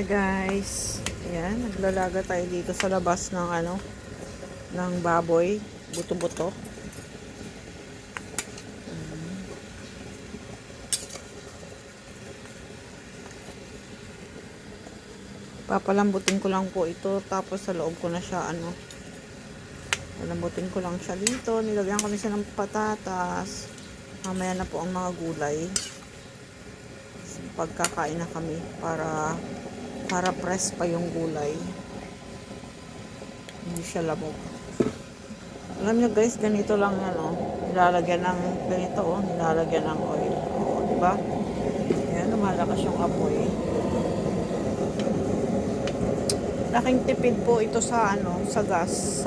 Hi guys. Ayan, naglalaga tayo dito sa labas ng ng baboy, buto-buto. Papalambutin ko lang po ito, tapos sa loob ko na siya palambutin ko lang siya dito. Nilagyan ko na siya ng patatas. Mamaya na po ang mga gulay. Pagkakain na kami para press pa yung gulay. Hindi siya labog. Alam nyo guys, ganito lang nilalagyan ng ganito nilalagyan ng oil. Di ba? Ayan, lumalakas yung apoy. Laking tipid po ito sa sa gas,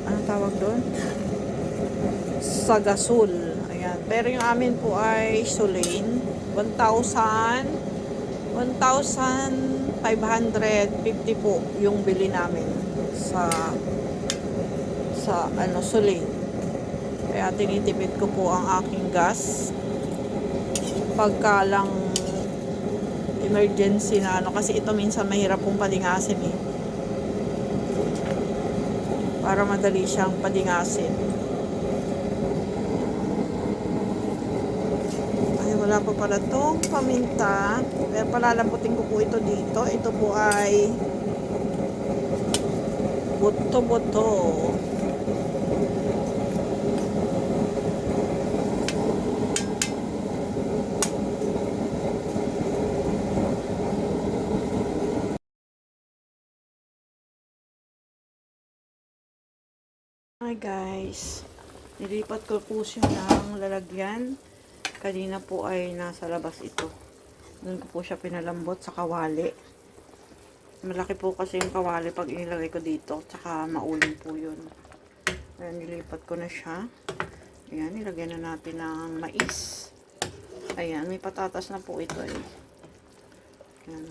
anong tawag doon? Sa gasol. Ayan. Pero yung amin po ay Solane. 1,550 po yung bili namin sa Solane. Kaya tinitipid ko po ang aking gas pagka lang emergency na kasi ito minsan mahirap pong padingasin para madali siyang padingasin. Ay, wala pa pala tong paminta, pero palalamputin ko po ito dito. Ito po ay buto-buto. Hi guys, nilipat ko po siya ng lalagyan. Kanina po ay nasa labas ito. Doon ko po siya pinalambot sa kawali. Malaki po kasi yung kawali pag inilagay ko dito, tsaka maulim po yun. Ayan, nilipat ko na siya. Ayan, nilagyan na natin ng mais. Ayan, may patatas na po ito Ayan.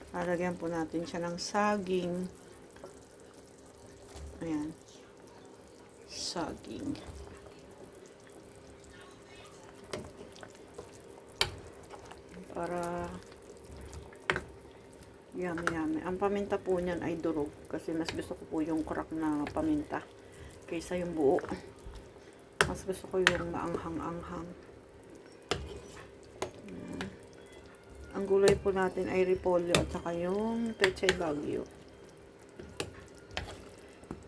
Lalagyan po natin siya ng saging. Ayan. Saging. Para yummy. Ang paminta po niyan ay durog. Kasi mas gusto ko po yung crack na paminta kaysa yung buo. Mas gusto ko yung maanghang-anghang. Ang gulay po natin ay repolyo at saka yung pechay bagyo.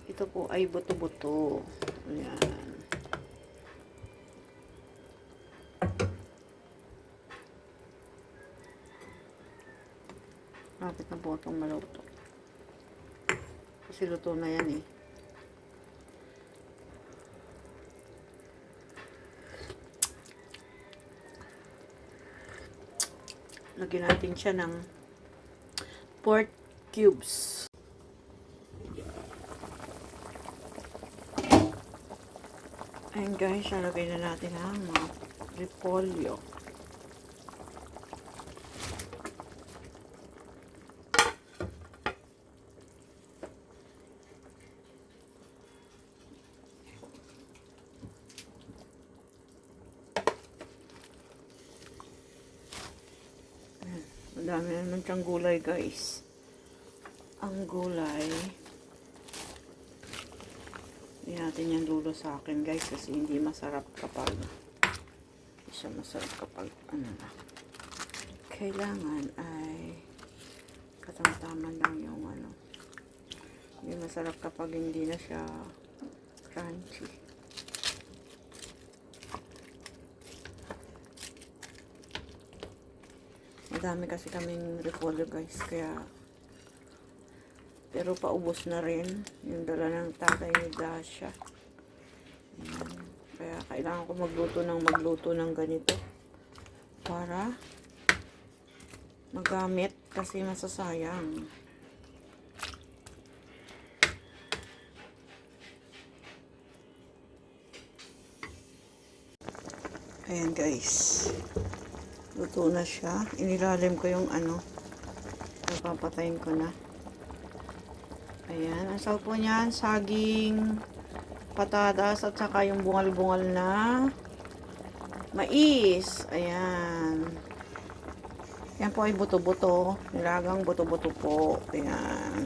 Ito po ay buto-buto. Ayan. Lapit na po itong maluto. Kasi luto na yan Lagyan natin siya ng pork cubes. Ayan guys, nalagay na natin ang mga repolyo. Madami naman siyang gulay guys. Ang gulay, hindi natin yan dulo sa akin guys kasi hindi masarap kapag hindi siya masarap kapag kailangan ay katamtaman lang yung hindi masarap kapag hindi na siya crunchy. Madami kasi kaming repolyo guys, kaya pero paubos na rin yung dala ng tatay ni Dasha. Ayan. Kaya kailangan ko magluto ng ganito para magamit kasi masasayang. Ayan guys, luto na siya. Inilalim ko yung papatayin ko na. Ayan, ang saw po niyan, saging, patatas, at saka yung bungal-bungal na mais. Ayan. Yan po ay buto-buto. Nilagang buto-buto po. Ayan.